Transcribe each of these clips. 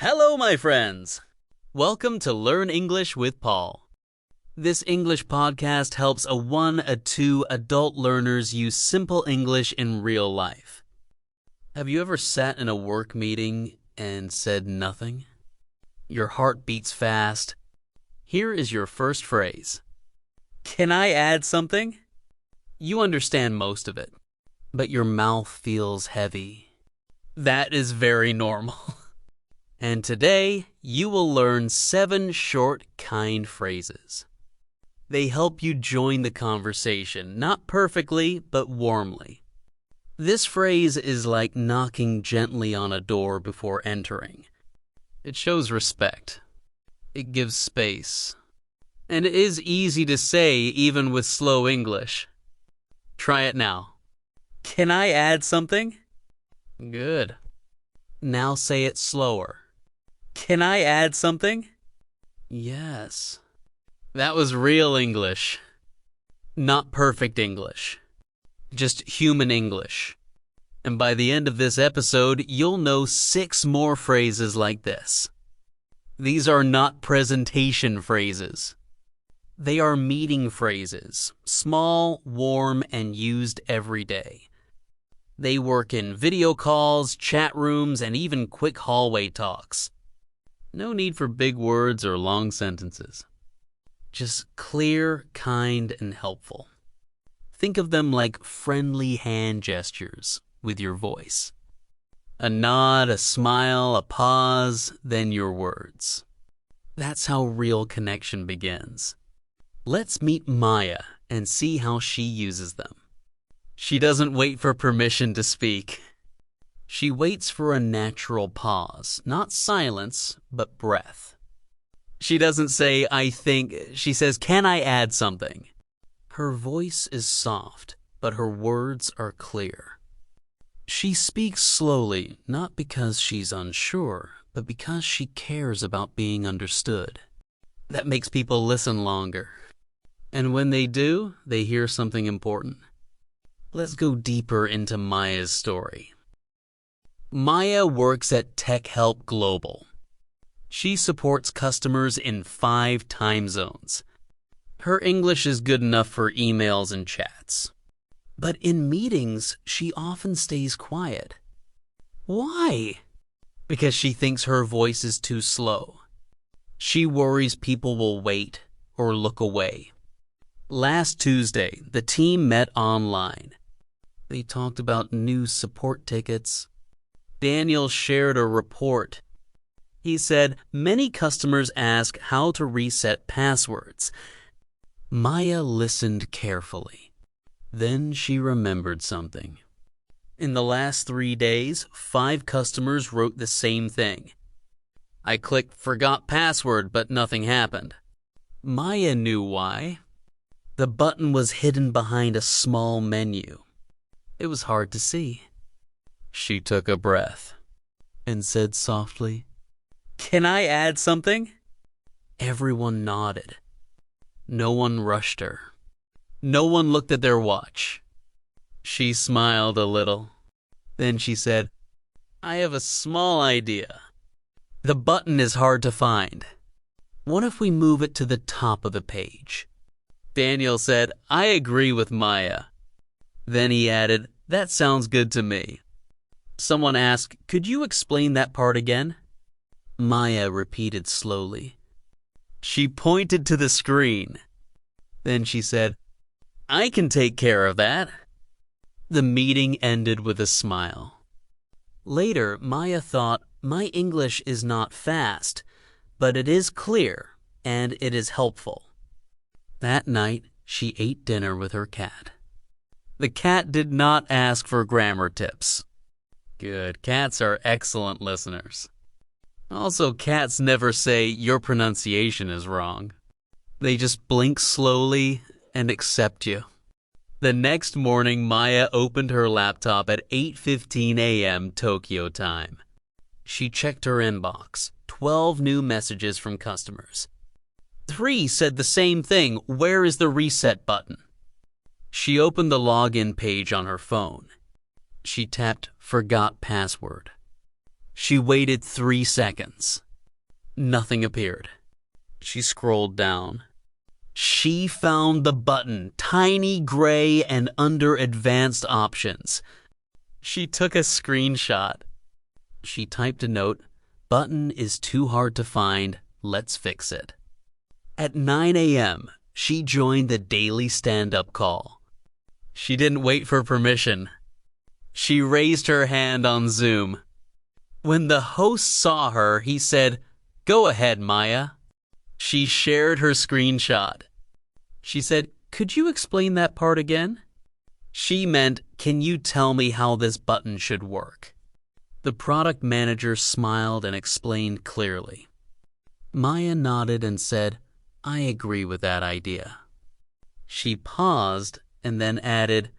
Hello, my friends! Welcome to Learn English with Paul. This English podcast helps a 1, a 2 adult learners use simple English in real life. Have you ever sat in a work meeting and said nothing? Your heart beats fast. Here is your first phrase. Can I add something? You understand most of it, but your mouth feels heavy. That is very normal. And today, you will learn 7 short, kind phrases. They help you join the conversation, not perfectly, but warmly. This phrase is like knocking gently on a door before entering. It shows respect. It gives space. And it is easy to say even with slow English. Try it now. Can I add something? Good. Now say it slower. Can I add something? Yes. That was real English. Not perfect English. Just human English. And by the end of this episode, you'll know 6 more phrases like this. These are not presentation phrases. They are meeting phrases, small, warm, and used every day. They work in video calls, chat rooms, and even quick hallway talks. No need for big words or long sentences. Just clear, kind, and helpful. Think of them like friendly hand gestures with your voice. A nod, a smile, a pause, then your words. That's how real connection begins. Let's meet Maya and see how she uses them. She doesn't wait for permission to speak. She waits for a natural pause, not silence, but breath. She doesn't say, I think, she says, can I add something? Her voice is soft, but her words are clear. She speaks slowly, not because she's unsure, but because she cares about being understood. That makes people listen longer. And when they do, they hear something important. Let's go deeper into Maya's story. Maya works at TechHelp Global. She supports customers in 5 time zones. Her English is good enough for emails and chats. But in meetings, she often stays quiet. Why? Because she thinks her voice is too slow. She worries people will wait or look away. Last Tuesday, the team met online. They talked about new support tickets. Daniel shared a report. He said, many customers ask how to reset passwords. Maya listened carefully. Then she remembered something. In the last 3 days, 5 customers wrote the same thing. I clicked forgot password, but nothing happened. Maya knew why. The button was hidden behind a small menu. It was hard to see. She took a breath and said softly, Can I add something? Everyone nodded. No one rushed her. No one looked at their watch. She smiled a little. Then she said, I have a small idea. The button is hard to find. What if we move it to the top of the page? Daniel said, I agree with Maya. Then he added, that sounds good to me. Someone asked, could you explain that part again? Maya repeated slowly. She pointed to the screen. Then she said, I can take care of that. The meeting ended with a smile. Later, Maya thought, my English is not fast, but it is clear and it is helpful. That night, she ate dinner with her cat. The cat did not ask for grammar tips. Good. Cats are excellent listeners. Also, cats never say your pronunciation is wrong. They just blink slowly and accept you. The next morning, Maya opened her laptop at 8:15 a.m. Tokyo time. She checked her inbox. 12 new messages from customers. 3 said the same thing, where is the reset button? She opened the login page on her phone. She tapped forgot password. She waited 3 seconds. Nothing appeared. She scrolled down. She found the button, tiny, gray, and under advanced options. She took a screenshot. She typed a note, "Button is too hard to find. Let's fix it." At 9 a.m., she joined the daily stand-up call. She didn't wait for permission. She raised her hand on Zoom. When the host saw her, he said, "Go ahead, Maya." She shared her screenshot. She said, "Could you explain that part again?" She meant, "Can you tell me how this button should work?" The product manager smiled and explained clearly. Maya nodded and said, "I agree with that idea." She paused and then added,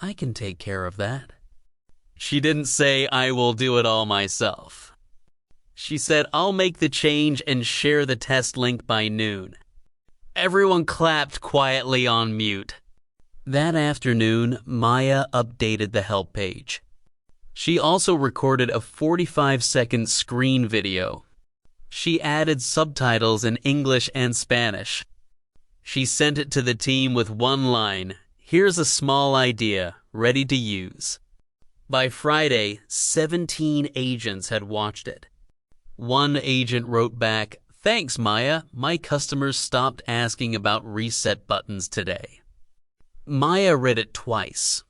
"I can take care of that." She didn't say, "I will do it all myself." She said, "I'll make the change and share the test link by noon." Everyone clapped quietly on mute. That afternoon, Maya updated the help page. She also recorded a 45-second screen video. She added subtitles in English and Spanish. She sent it to the team with one line, "Here's a small idea, ready to use." By Friday, 17 agents had watched it. One agent wrote back, "Thanks, Maya. My customers stopped asking about reset buttons today." Maya read it twice.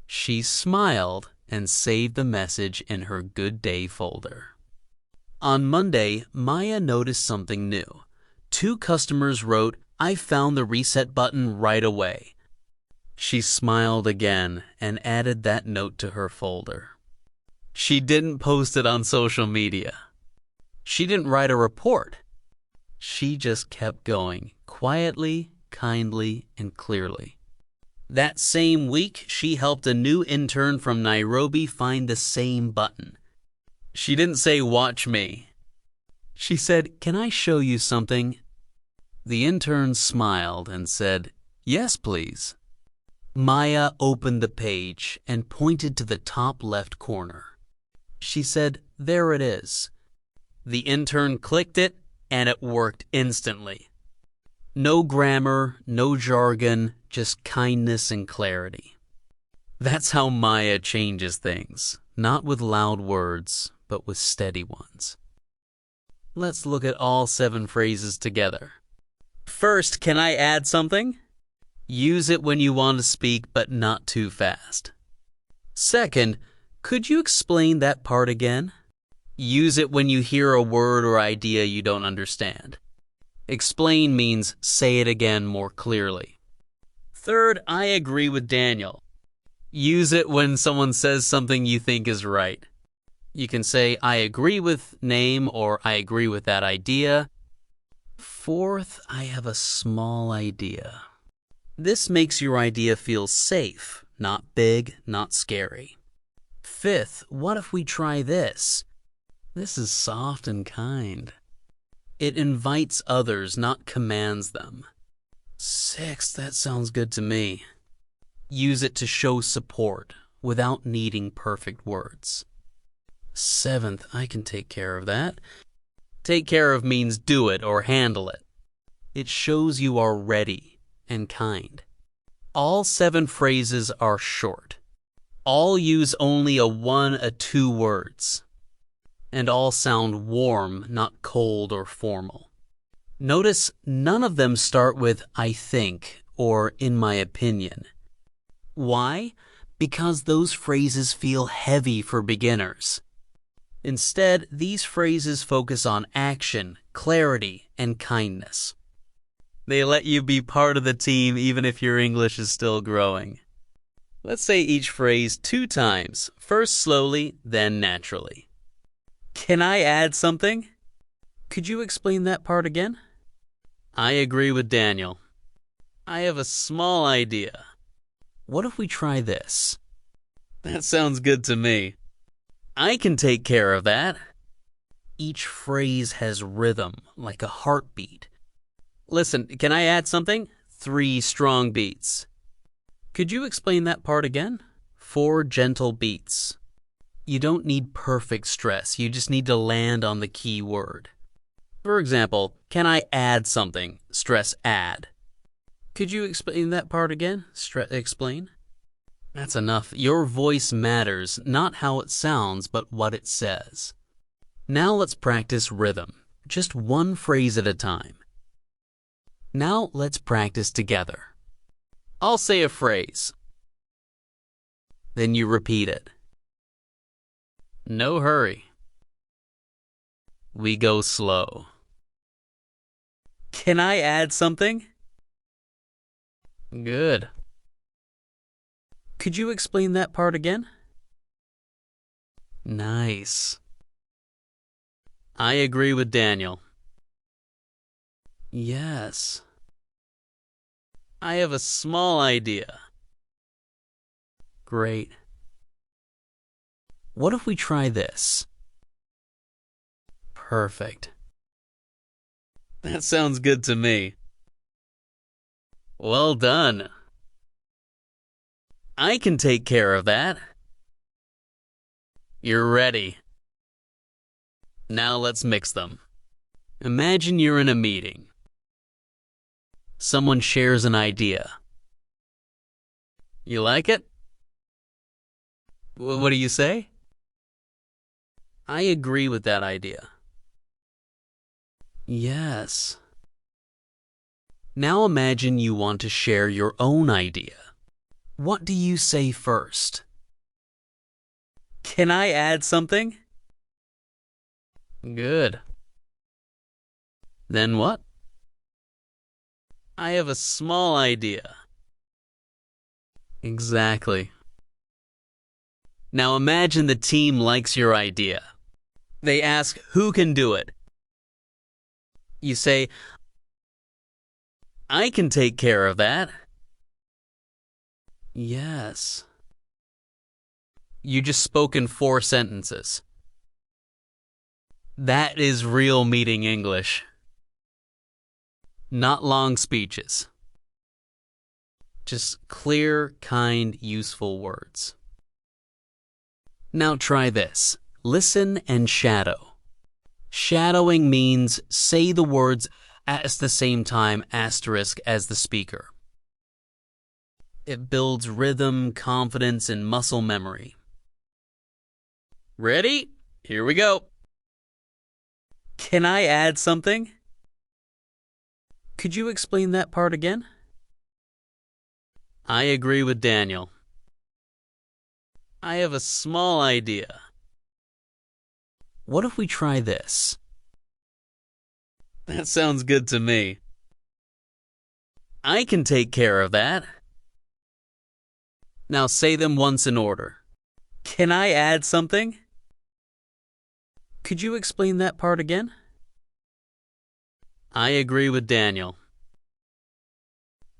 She smiled and saved the message in her Good Day folder. On Monday, Maya noticed something new. 2 customers wrote, "I found the reset button right away." She smiled again and added that note to her folder. She didn't post it on social media. She didn't write a report. She just kept going, quietly, kindly, and clearly. That same week, she helped a new intern from Nairobi find the same button. She didn't say, "Watch me." She said, "Can I show you something?" The intern smiled and said, "Yes, please." Maya opened the page and pointed to the top left corner. She said, "There it is." The intern clicked it, and it worked instantly. No grammar, no jargon, just kindness and clarity. That's how Maya changes things, not with loud words, but with steady ones. Let's look at all 7 phrases together. First, can I add something? Use it when you want to speak, but not too fast. Second, could you explain that part again? Use it when you hear a word or idea you don't understand. Explain means say it again more clearly. Third, I agree with Daniel. Use it when someone says something you think is right. You can say, I agree with name, or I agree with that idea. Fourth, I have a small idea. This makes your idea feel safe, not big, not scary. Fifth, what if we try this? This is soft and kind. It invites others, not commands them. Sixth, that sounds good to me. Use it to show support without needing perfect words. Seventh, I can take care of that. Take care of means do it or handle it. It shows you are ready and kind. All 7 phrases are short. All use only a 1 or 2 words. And all sound warm, not cold or formal. Notice none of them start with I think or in my opinion. Why? Because those phrases feel heavy for beginners. Instead, these phrases focus on action, clarity, and kindness. They let you be part of the team even if your English is still growing. Let's say each phrase 2 times, first slowly, then naturally. Can I add something? Could you explain that part again? I agree with Daniel. I have a small idea. What if we try this? That sounds good to me. I can take care of that. Each phrase has rhythm, like a heartbeat. Listen, can I add something? 3 strong beats. Could you explain that part again? 4 gentle beats. You don't need perfect stress. You just need to land on the key word. For example, can I add something? Stress add. Could you explain that part again? Explain. That's enough. Your voice matters, not how it sounds, but what it says. Now let's practice rhythm, just one phrase at a time. Now let's practice together. I'll say a phrase. Then you repeat it. No hurry. We go slow. Can I add something? Good. Could you explain that part again? Nice. I agree with Daniel. Yes. I have a small idea. Great. What if we try this? Perfect. That sounds good to me. Well done. I can take care of that. You're ready. Now let's mix them. Imagine you're in a meeting. Someone shares an idea. You like it? What do you say? I agree with that idea. Yes. Now imagine you want to share your own idea. What do you say first? Can I add something? Good. Then what? I have a small idea. Exactly. Now imagine the team likes your idea. They ask who can do it. You say, I can take care of that. Yes. You just spoke in 4 sentences. That is real meeting English. Not long speeches. Just clear, kind, useful words. Now try this. Listen and shadow. Shadowing means say the words at the same time asterisk as the speaker. It builds rhythm, confidence, and muscle memory. Ready? Here we go. Can I add something? Could you explain that part again? I agree with Daniel. I have a small idea. What if we try this? That sounds good to me. I can take care of that. Now say them once in order. Can I add something? Could you explain that part again? I agree with Daniel.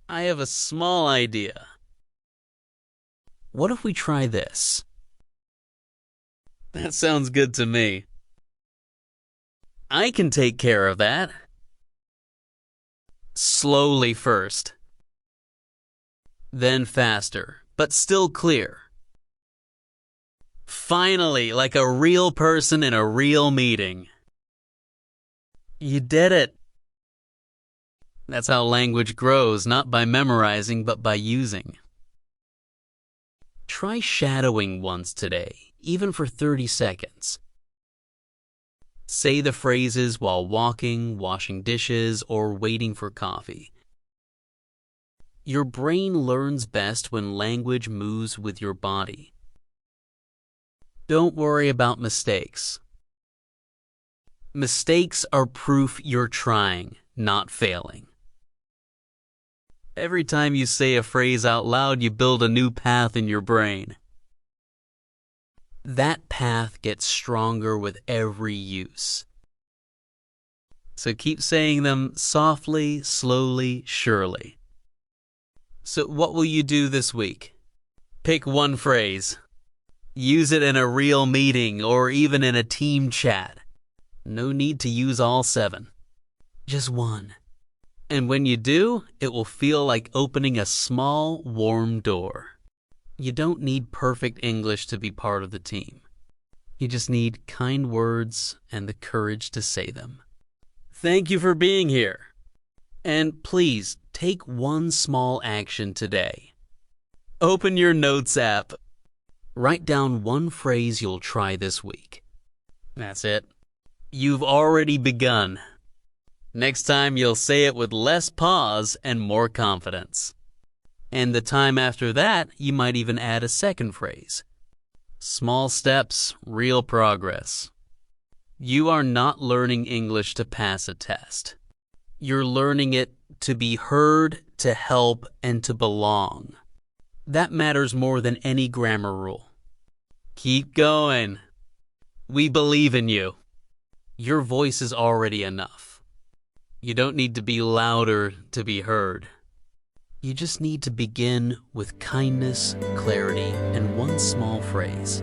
I have a small idea. What if we try this? That sounds good to me. I can take care of that. Slowly first. Then faster, but still clear. Finally, like a real person in a real meeting. You did it. That's how language grows, not by memorizing, but by using. Try shadowing once today, even for 30 seconds. Say the phrases while walking, washing dishes, or waiting for coffee. Your brain learns best when language moves with your body. Don't worry about mistakes. Mistakes are proof you're trying, not failing. Every time you say a phrase out loud, you build a new path in your brain. That path gets stronger with every use. So keep saying them softly, slowly, surely. So what will you do this week? Pick one phrase. Use it in a real meeting or even in a team chat. No need to use all 7. Just one. And when you do, it will feel like opening a small, warm door. You don't need perfect English to be part of the team. You just need kind words and the courage to say them. Thank you for being here. And please take one small action today. Open your Notes app. Write down one phrase you'll try this week. That's it. You've already begun. Next time you'll say it with less pause and more confidence. And the time after that, you might even add a second phrase. Small steps, real progress. You are not learning English to pass a test. You're learning it to be heard, to help, and to belong. That matters more than any grammar rule. Keep going. We believe in you. Your voice is already enough. You don't need to be louder to be heard. You just need to begin with kindness, clarity, and one small phrase.